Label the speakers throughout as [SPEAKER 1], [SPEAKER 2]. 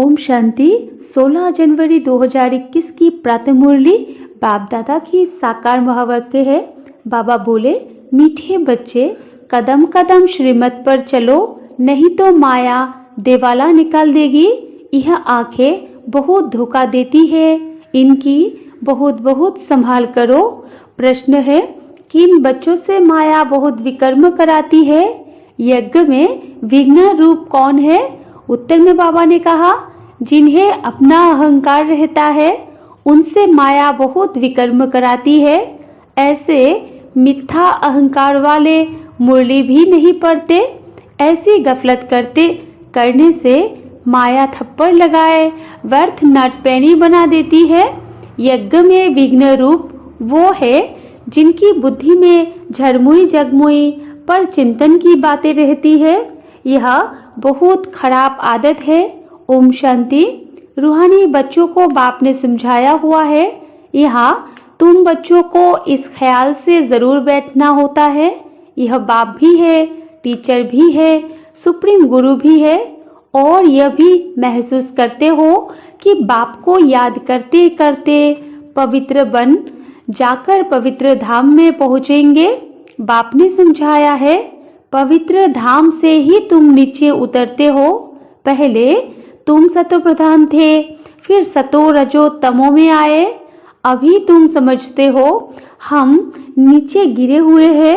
[SPEAKER 1] ओम शांति। 16 जनवरी 2021 की प्रातः मुरली बाप दादा की साकार महावाक्य है। बाबा बोले, मीठे बच्चे कदम कदम श्रीमत पर चलो, नहीं तो माया देवाला निकाल देगी। यह आंखें बहुत धोखा देती है, इनकी बहुत बहुत संभाल करो। प्रश्न है, किन बच्चों से माया बहुत विकर्म कराती है? यज्ञ में विघ्न रूप कौन है? उत्तर में बाबा ने कहा, जिन्हें अपना अहंकार रहता है उनसे माया बहुत विकर्म कराती है। ऐसे मिथ्या अहंकार वाले मुरली भी नहीं पढ़ते। ऐसी गफलत करने से माया थप्पड़ लगाए व्यर्थ नटपैनी बना देती है। यज्ञ में विघ्न रूप वो है जिनकी बुद्धि में झरमुई जगमुई पर चिंतन की बातें रहती है। यह बहुत खराब आदत है। ओम शांति। रूहानी बच्चों को बाप ने समझाया हुआ है, यहाँ तुम बच्चों को इस ख्याल से जरूर बैठना होता है, यह बाप भी है, टीचर भी है, सुप्रीम गुरु भी है, और यह भी महसूस करते हो कि बाप को याद करते करते पवित्र बन जाकर पवित्र धाम में पहुंचेंगे। बाप ने समझाया है, पवित्र धाम से ही तुम नीचे उतरते हो। पहले तुम सतो प्रधान थे, फिर सतो रजो तमो में आए। अभी तुम समझते हो हम नीचे गिरे हुए हैं।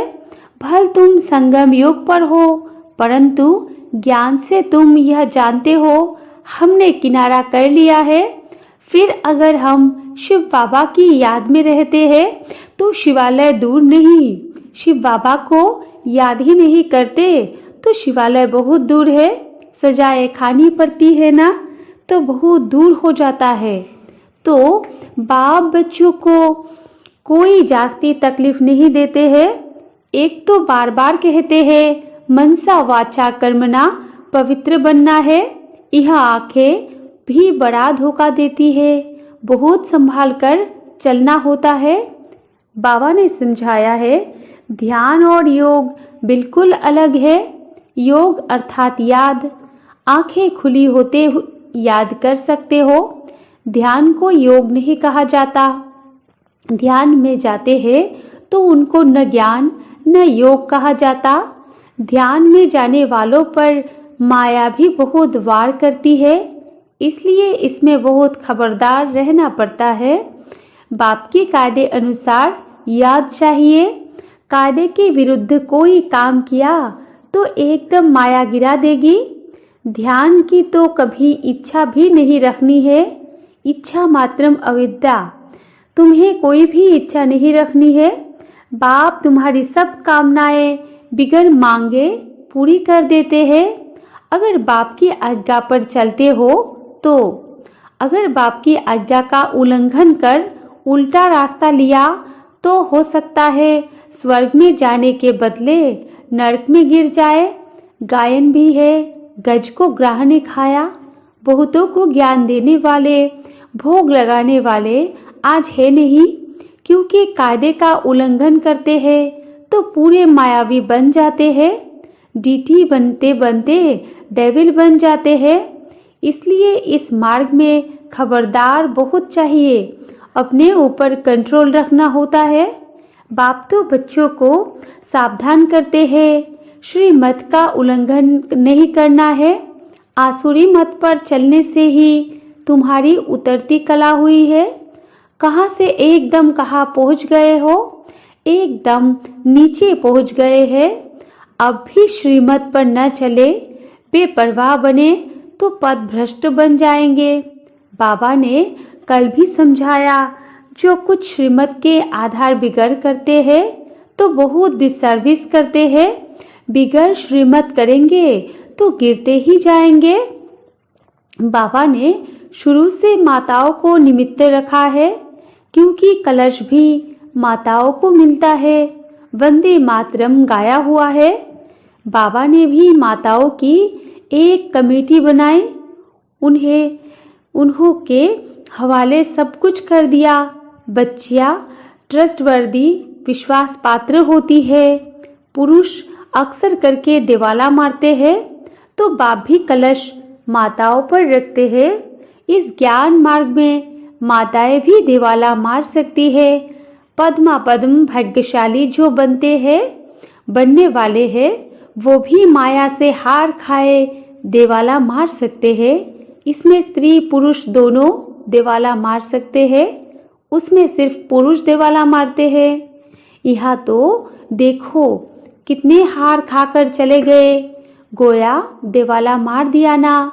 [SPEAKER 1] भल तुम संगम योग पर हो, परंतु ज्ञान से तुम यह जानते हो हमने किनारा कर लिया है। फिर अगर हम शिव बाबा की याद में रहते हैं तो शिवालय दूर नहीं। शिव बाबा को याद ही नहीं करते तो शिवालय बहुत दूर है। सजाएं खानी पड़ती है ना, तो बहुत दूर हो जाता है। तो बाप बच्चों को कोई जास्ती तकलीफ नहीं देते हैं। एक तो बार बार कहते हैं मनसा वाचा कर्मणा पवित्र बनना है। यह आंखें भी बड़ा धोखा देती है, बहुत संभाल कर चलना होता है। बाबा ने समझाया है, ध्यान और योग बिल्कुल अलग है। योग अर्थात याद, आंखें खुली होते याद कर सकते हो। ध्यान को योग नहीं कहा जाता। ध्यान में जाते हैं तो उनको न ज्ञान न योग कहा जाता। ध्यान में जाने वालों पर माया भी बहुत वार करती है, इसलिए इसमें बहुत खबरदार रहना पड़ता है। बाप के कायदे अनुसार याद चाहिए। कायदे के विरुद्ध कोई काम किया तो एकदम माया गिरा देगी। ध्यान की तो कभी इच्छा भी नहीं रखनी है। इच्छा मात्रम अविद्या। तुम्हें कोई भी इच्छा नहीं रखनी है। बाप तुम्हारी सब कामनाएं बिगर मांगे पूरी कर देते हैं, अगर बाप की आज्ञा पर चलते हो तो। अगर बाप की आज्ञा का उल्लंघन कर उल्टा रास्ता लिया तो हो सकता है स्वर्ग में जाने के बदले नरक में गिर जाए। गायन भी है, गज को ग्राह ने खाया। बहुतों को ज्ञान देने वाले, भोग लगाने वाले आज है नहीं, क्योंकि कायदे का उल्लंघन करते हैं तो पूरे मायावी बन जाते हैं। डीटी बनते बनते डेविल बन जाते हैं। इसलिए इस मार्ग में खबरदार बहुत चाहिए, अपने ऊपर कंट्रोल रखना होता है। बाप तो बच्चों को सावधान करते हैं, श्रीमत का उल्लंघन नहीं करना है। आसुरी मत पर चलने से ही तुम्हारी उतरती कला हुई है। कहाँ से एकदम कहाँ पहुँच गए हो, एकदम नीचे पहुँच गए हैं। अब भी श्रीमत पर न चले, बेपरवाह बने तो पद भ्रष्ट बन जाएंगे। बाबा ने कल भी समझाया, जो कुछ श्रीमत के आधार बिगड़ करते हैं तो बहुत डिसर्विस करते हैं। बिगड़ श्रीमत करेंगे तो गिरते ही जाएंगे। बाबा ने शुरू से माताओं को निमित्त रखा है, क्योंकि कलश भी माताओं को मिलता है। वंदे मातरम गाया हुआ है। बाबा ने भी माताओं की एक कमेटी बनाई, उन्हों के हवाले सब कुछ कर दिया। बच्चियां ट्रस्टवर्दी विश्वास पात्र होती है। पुरुष अक्सर करके दिवाला मारते हैं, तो बाप भी कलश माताओं पर रखते हैं। इस ज्ञान मार्ग में माताएं भी दिवाला मार सकती है। पद्मा पद्म भाग्यशाली जो बनने वाले हैं वो भी माया से हार खाए दिवाला मार सकते हैं। इसमें स्त्री पुरुष दोनों दिवाला मार सकते हैं, उसमें सिर्फ पुरुष दिवाला मारते हैं। यहाँ तो देखो कितने हार खाकर चले गए, गोया दिवाला मार दिया ना।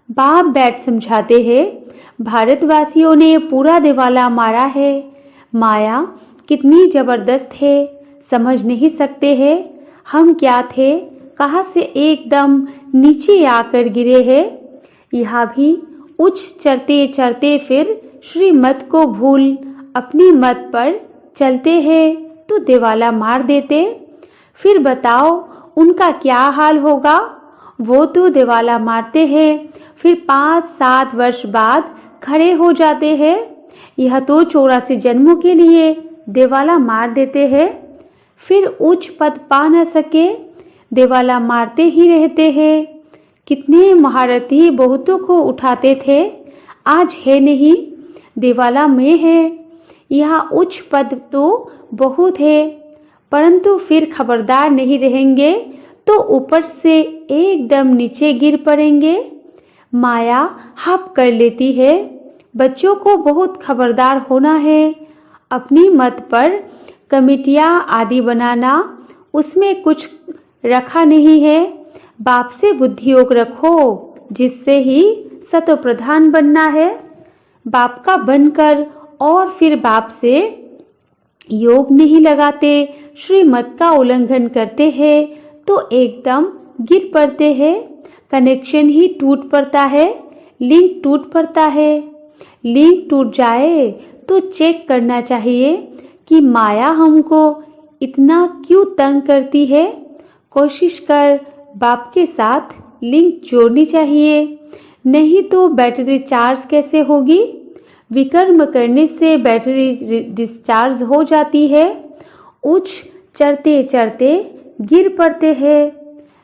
[SPEAKER 1] बाप बैठ समझाते हैं, भारतवासियों ने पूरा दिवाला मारा है। माया कितनी जबरदस्त है, समझ नहीं सकते हैं। हम क्या थे, कहाँ से एकदम नीचे आकर गिरे हैं। यहाँ भी उच्च चढ़ते चढ़ते फिर श्रीमत को भूल अपनी मत पर चलते हैं तो दिवाला मार देते। फिर बताओ उनका क्या हाल होगा। वो तो दिवाला मारते हैं, फिर 5-7 वर्ष बाद खड़े हो जाते हैं। यह तो 84 जन्मों के लिए दिवाला मार देते हैं, फिर उच्च पद पा न सके दिवाला मारते ही रहते हैं। कितने महारथी बहुतों को उठाते थे, आज है नहीं, दिवाला में है। यहाँ उच्च पद तो बहुत है, परंतु फिर खबरदार नहीं रहेंगे तो ऊपर से एकदम नीचे गिर पड़ेंगे। माया हप कर लेती है। बच्चों को बहुत खबरदार होना है। अपनी मत पर कमेटियां आदि बनाना, उसमें कुछ रखा नहीं है। बाप से बुद्धि योग रखो, जिससे ही सतो प्रधान बनना है। बाप का बनकर और फिर बाप से योग नहीं लगाते, श्रीमत का उल्लंघन करते हैं तो एकदम गिर पड़ते हैं। कनेक्शन ही टूट पड़ता है, लिंक टूट पड़ता है। लिंक टूट जाए तो चेक करना चाहिए कि माया हमको इतना क्यों तंग करती है। कोशिश कर बाप के साथ लिंक जोड़नी चाहिए, नहीं तो बैटरी चार्ज कैसे होगी। विकर्म करने से बैटरी डिस्चार्ज हो जाती है। उच्च चढ़ते चढ़ते गिर पड़ते हैं।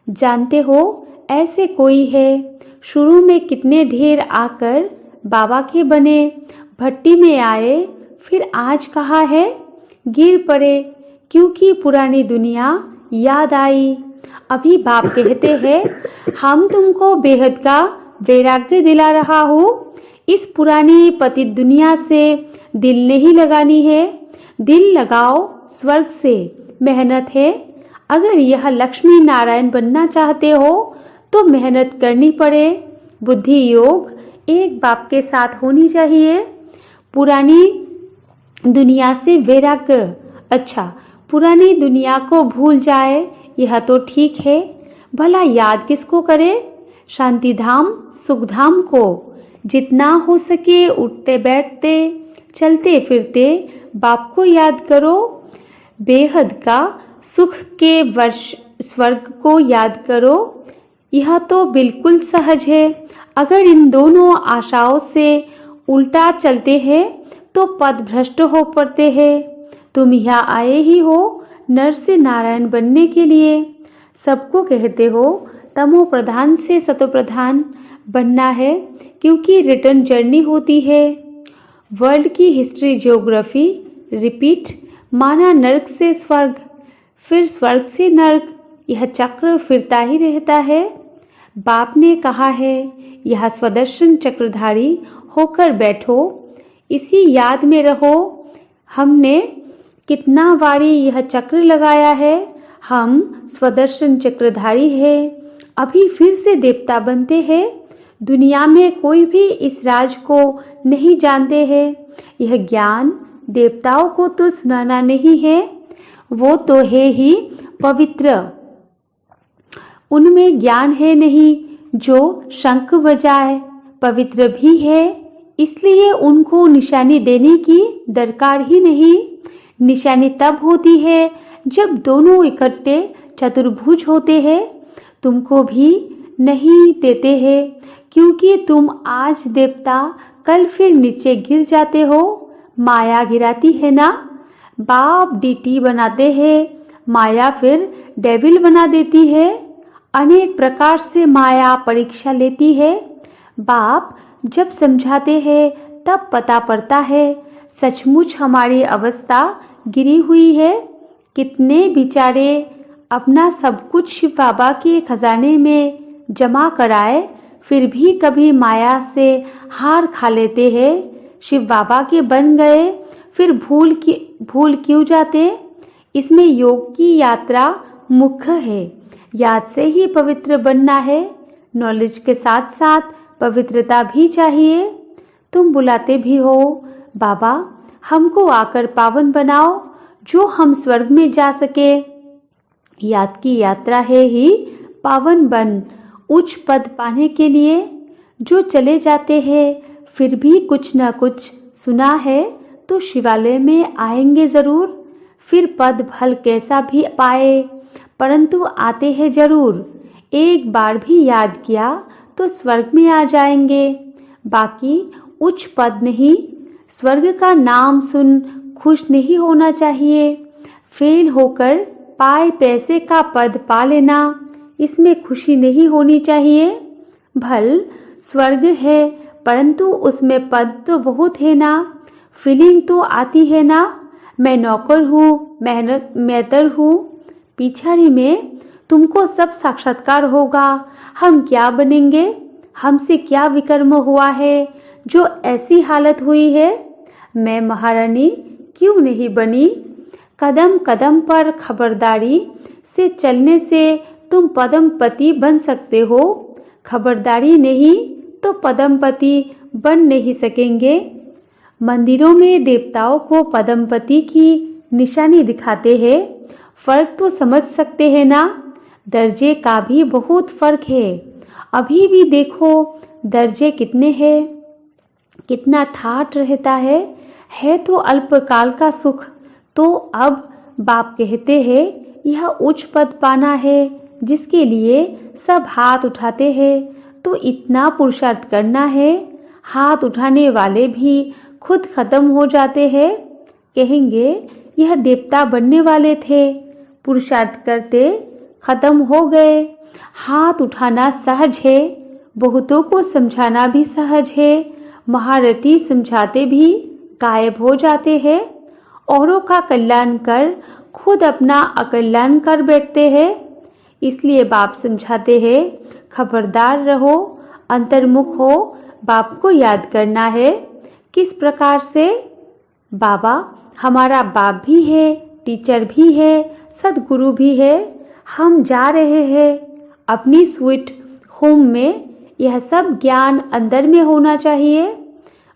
[SPEAKER 1] जानते हो ऐसे कोई है, शुरू में कितने ढेर आकर बाबा के बने, भट्टी में आए, फिर आज कहाँ है, गिर पड़े क्योंकि पुरानी दुनिया याद आई। अभी बाप कहते हैं, हम तुमको बेहद का वैराग्य दिला रहा हूँ। इस पुरानी पतित दुनिया से दिल नहीं लगानी है, दिल लगाओ स्वर्ग से। मेहनत है, अगर यह लक्ष्मी नारायण बनना चाहते हो तो मेहनत करनी पड़े। बुद्धि योग एक बाप के साथ होनी चाहिए। पुरानी दुनिया से वैराग्य, अच्छा पुरानी दुनिया को भूल जाए यह तो ठीक है, भला याद किसको करे, शांति धाम सुख धाम को। जितना हो सके उठते बैठते चलते फिरते बाप को याद करो। बेहद का सुख के वर्ष स्वर्ग को याद करो। यह तो बिल्कुल सहज है। अगर इन दोनों आशाओं से उल्टा चलते हैं तो पद भ्रष्ट हो पड़ते हैं। तुम यहाँ आए ही हो नर से नारायण बनने के लिए। सबको कहते हो तमो प्रधान से सतो प्रधान बनना है, क्योंकि रिटर्न जर्नी होती है। वर्ल्ड की हिस्ट्री ज्योग्राफी रिपीट, माना नर्क से स्वर्ग, फिर स्वर्ग से नर्क, यह चक्र फिरता ही रहता है। बाप ने कहा है, यह स्वदर्शन चक्रधारी होकर बैठो, इसी याद में रहो। हमने कितना बारी यह चक्र लगाया है, हम स्वदर्शन चक्रधारी है। अभी फिर से देवता बनते हैं। दुनिया में कोई भी इस राज को नहीं जानते हैं। यह ज्ञान देवताओं को तो सुनाना नहीं है, वो तो है ही पवित्र, उनमें ज्ञान है नहीं जो शंख बजाए। पवित्र भी है, इसलिए उनको निशानी देने की दरकार ही नहीं। निशानी तब होती है जब दोनों इकट्ठे चतुर्भुज होते हैं। तुमको भी नहीं देते हैं, क्योंकि तुम आज देवता कल फिर नीचे गिर जाते हो। माया गिराती है ना, बाप डीटी बनाते हैं, माया फिर डेविल बना देती है। अनेक प्रकार से माया परीक्षा लेती है। बाप जब समझाते हैं तब पता पड़ता है सचमुच हमारी अवस्था गिरी हुई है। कितने बेचारे अपना सब कुछ शिव बाबा के खजाने में जमा कराए, फिर भी कभी माया से हार खा लेते हैं। शिव बाबा के बन गए फिर भूल क्यों जाते? इसमें योग की यात्रा मुख्य है। याद से ही पवित्र बनना है। नॉलेज के साथ साथ पवित्रता भी चाहिए। तुम बुलाते भी हो, बाबा हमको आकर पावन बनाओ जो हम स्वर्ग में जा सके। याद की यात्रा है ही पावन बन उच्च पद पाने के लिए। जो चले जाते हैं फिर भी कुछ न कुछ सुना है तो शिवालय में आएंगे जरूर। फिर पद भल कैसा भी पाए परंतु आते हैं जरूर। एक बार भी याद किया तो स्वर्ग में आ जाएंगे। बाकी उच्च पद नहीं, स्वर्ग का नाम सुन खुश नहीं होना चाहिए। फेल होकर पाए पैसे का पद पा लेना, इसमें खुशी नहीं होनी चाहिए। भल स्वर्ग है परंतु उसमें पद तो बहुत है ना, फीलिंग तो आती है ना, मैं नौकर हूँ, मेहतर हूँ। पिछाड़ी में तुमको सब साक्षात्कार होगा। हम क्या बनेंगे? हमसे क्या विकर्म हुआ है जो ऐसी हालत हुई है? मैं महारानी क्यों नहीं बनी? कदम कदम पर खबरदारी से चलने से तुम पद्मपति बन सकते हो। खबरदारी नहीं तो पद्मपति बन नहीं सकेंगे। मंदिरों में देवताओं को पद्मपति की निशानी दिखाते हैं। फर्क तो समझ सकते हैं ना? दर्जे का भी बहुत फर्क है। अभी भी देखो दर्जे कितने हैं, कितना ठाठ रहता है तो अल्पकाल का सुख। तो अब बाप कहते हैं यह उच्च पद पाना है जिसके लिए सब हाथ उठाते हैं तो इतना पुरुषार्थ करना है। हाथ उठाने वाले भी खुद खत्म हो जाते हैं। कहेंगे यह देवता बनने वाले थे, पुरुषार्थ करते खत्म हो गए। हाथ उठाना सहज है, बहुतों को समझाना भी सहज है। महारथी समझाते भी गायब हो जाते हैं। औरों का कल्याण कर खुद अपना अकल्याण कर बैठते हैं। इसलिए बाप समझाते हैं खबरदार रहो, अंतर्मुख हो, बाप को याद करना है। किस प्रकार से? बाबा हमारा बाप भी है, टीचर भी है, सदगुरु भी है। हम जा रहे हैं अपनी स्वीट होम में। यह सब ज्ञान अंदर में होना चाहिए।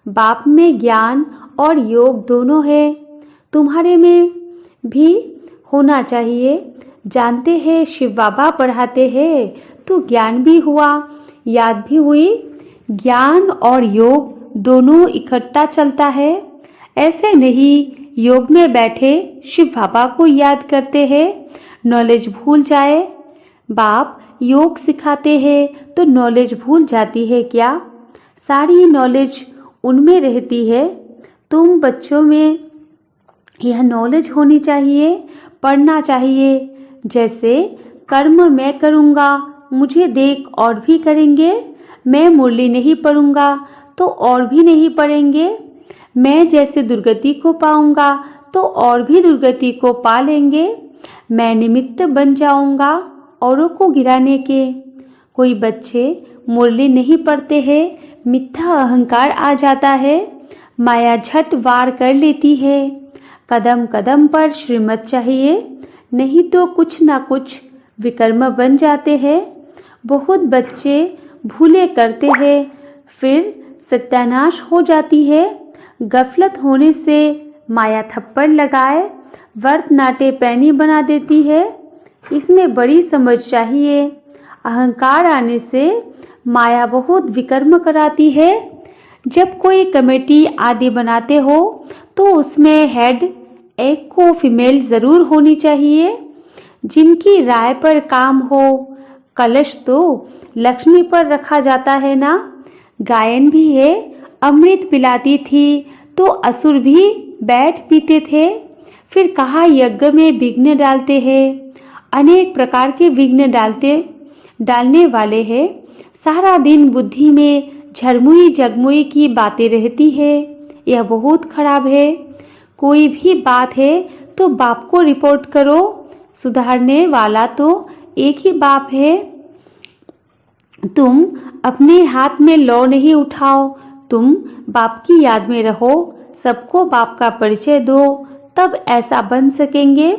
[SPEAKER 1] बाप में ज्ञान और योग दोनों है, तुम्हारे में भी होना चाहिए। जानते हैं शिव बाबा पढ़ाते हैं तो ज्ञान भी हुआ, याद भी हुई। ज्ञान और योग दोनों इकट्ठा चलता है। ऐसे नहीं योग में बैठे शिव बाबा को याद करते हैं, नॉलेज भूल जाए। बाप योग सिखाते हैं तो नॉलेज भूल जाती है क्या? सारी नॉलेज उनमें रहती है। तुम बच्चों में यह नॉलेज होनी चाहिए, पढ़ना चाहिए। जैसे कर्म मैं करूँगा, मुझे देख और भी करेंगे। मैं मुरली नहीं पढ़ूंगा तो और भी नहीं पढ़ेंगे। मैं जैसे दुर्गति को पाऊंगा तो और भी दुर्गति को पा लेंगे। मैं निमित्त बन जाऊंगा औरों को गिराने के। कोई बच्चे मुरली नहीं पढ़ते हैं, मिथ्या अहंकार आ जाता है, माया झट वार कर लेती है। कदम कदम पर श्रीमत चाहिए, नहीं तो कुछ ना कुछ विकर्म बन जाते हैं। बहुत बच्चे भूले करते हैं, फिर सत्यानाश हो जाती है। गफलत होने से माया थप्पड़ लगाए, वर्त नाटे पैनी बना देती है। इसमें बड़ी समझ चाहिए। अहंकार आने से माया बहुत विकर्म कराती है। जब कोई कमेटी आदि बनाते हो तो उसमें हेड एक को फीमेल जरूर होनी चाहिए, जिनकी राय पर काम हो। कलश तो लक्ष्मी पर रखा जाता है ना। गायन भी है, अमृत पिलाती थी तो असुर भी बैठ पीते थे। फिर कहा यज्ञ में विघ्न डालते हैं। अनेक प्रकार के विघ्न डालने वाले हैं। सारा दिन बुद्धि में झरमुई जगमुई की बातें रहती है। यह बहुत खराब है। कोई भी बात है तो बाप को रिपोर्ट करो। सुधारने वाला तो एक ही बाप है। तुम अपने हाथ में लौ नहीं उठाओ। तुम बाप की याद में रहो। सबको बाप का परिचय दो, तब ऐसा बन सकेंगे।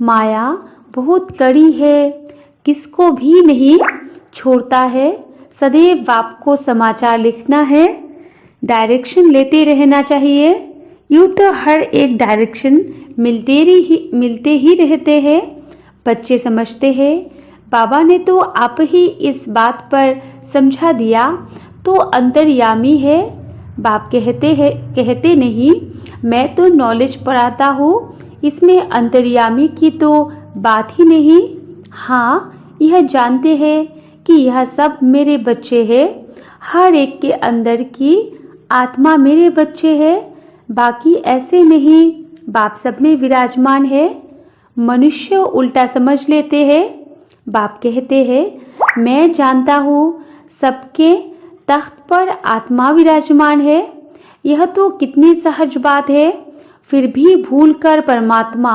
[SPEAKER 1] माया बहुत कड़ी है, किसको भी नहीं छोड़ता है। सदैव बाप को समाचार लिखना है, डायरेक्शन लेते रहना चाहिए। यूं तो हर एक डायरेक्शन मिलते ही रहते हैं। बच्चे समझते हैं बाबा ने तो आप ही इस बात पर समझा दिया तो अंतर्यामी है। बाप कहते नहीं, मैं तो नॉलेज पढ़ाता हूँ, इसमें अंतर्यामी की तो बात ही नहीं। हाँ, यह जानते हैं कि यह सब मेरे बच्चे हैं। हर एक के अंदर की आत्मा मेरे बच्चे है, बाकी ऐसे नहीं। बाप सब में विराजमान है। मनुष्य उल्टा समझ लेते हैं। बाप कहते हैं, मैं जानता हूँ सबके तख्त पर आत्मा विराजमान है। यह तो कितनी सहज बात है, फिर भी भूलकर परमात्मा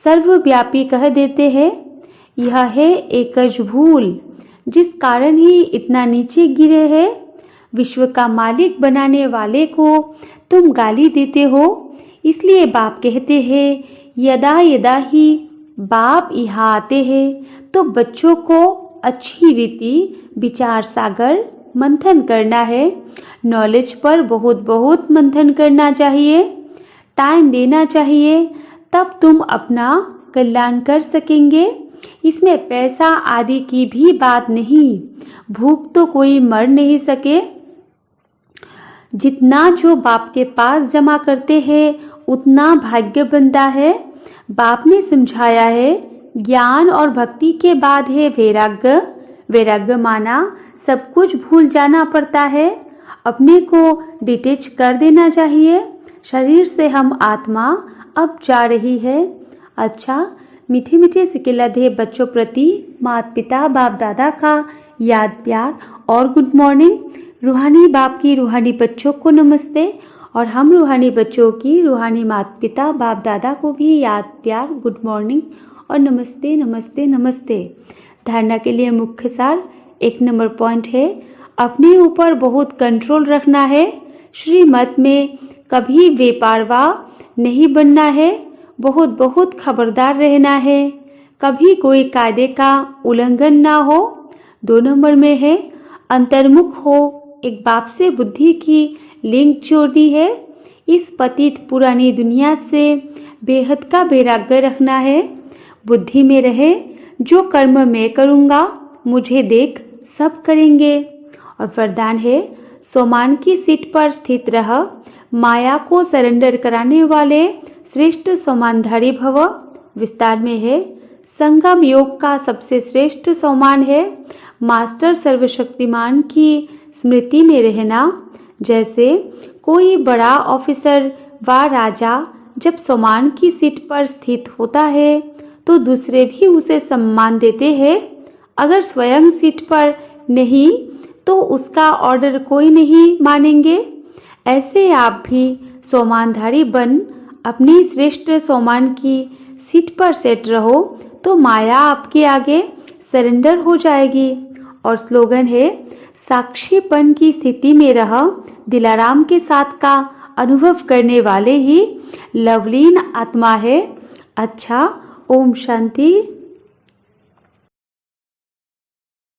[SPEAKER 1] सर्वव्यापी कह देते हैं। यह है एकज भूल, जिस कारण ही इतना नीचे गिरे हैं। विश्व का मालिक बनाने वाले को तुम गाली देते हो। इसलिए बाप कहते हैं, यदा यदा ही बाप यहाँ आते हैं तो बच्चों को अच्छी रीति विचार सागर मंथन करना है। नॉलेज पर बहुत बहुत मंथन करना चाहिए, टाइम देना चाहिए, तब तुम अपना कल्याण कर सकेंगे। इसमें पैसा आदि की भी बात नहीं। भूख तो कोई मर नहीं सके। जितना जो बाप के पास जमा करते हैं उतना भाग्य बनता है। बाप ने समझाया है, ज्ञान और भक्ति के बाद है वैराग्य। वैराग्य माना सब कुछ भूल जाना पड़ता है। अपने को डिटेच कर देना चाहिए। शरीर से हम आत्मा अब जा रही है। अच्छा, मीठे मीठे सिकिलधे बच्चों प्रति माता पिता बाप दादा का याद प्यार और गुड मॉर्निंग। रूहानी बाप की रूहानी बच्चों को नमस्ते, और हम रूहानी बच्चों की रूहानी माता पिता बाप दादा को भी याद प्यार गुड मॉर्निंग और नमस्ते नमस्ते नमस्ते। धारणा के लिए मुख्य सार 1 नंबर पॉइंट है, अपने ऊपर बहुत कंट्रोल रखना है। श्रीमत में कभी बेपरवाह नहीं बनना है। बहुत बहुत खबरदार रहना है, कभी कोई कायदे का उल्लंघन ना हो। 2 नंबर में है, अंतर्मुख हो। एक बाप से बुद्धि की लिंक जोड़नी है। इस पतित पुरानी दुनिया से बेहद का वैराग्य रखना है। बुद्धि में रहे, जो कर्म मैं करूँगा मुझे देख सब करेंगे। और वरदान है, सोमान की सीट पर स्थित रह, माया को सरेंडर कराने वाले श्रेष्ठ सोमानधारी भव। विस्तार में है, संगम योग का सबसे श्रेष्ठ सोमान है मास्टर सर्वशक्तिमान की स्मृति में रहना। जैसे कोई बड़ा ऑफिसर व राजा जब सोमान की सीट पर स्थित होता है तो दूसरे भी उसे सम्मान देते हैं। अगर स्वयं सीट पर नहीं तो उसका ऑर्डर कोई नहीं मानेंगे। ऐसे आप भी सोमानधारी बन अपनी श्रेष्ठ सोमान की सीट पर सेट रहो तो माया आपके आगे सरेंडर हो जाएगी। और स्लोगन है, साक्षीपन की स्थिति में रह, दिलाराम के साथ का अनुभव करने वाले ही लवलीन आत्मा है। अच्छा, ओम शांति।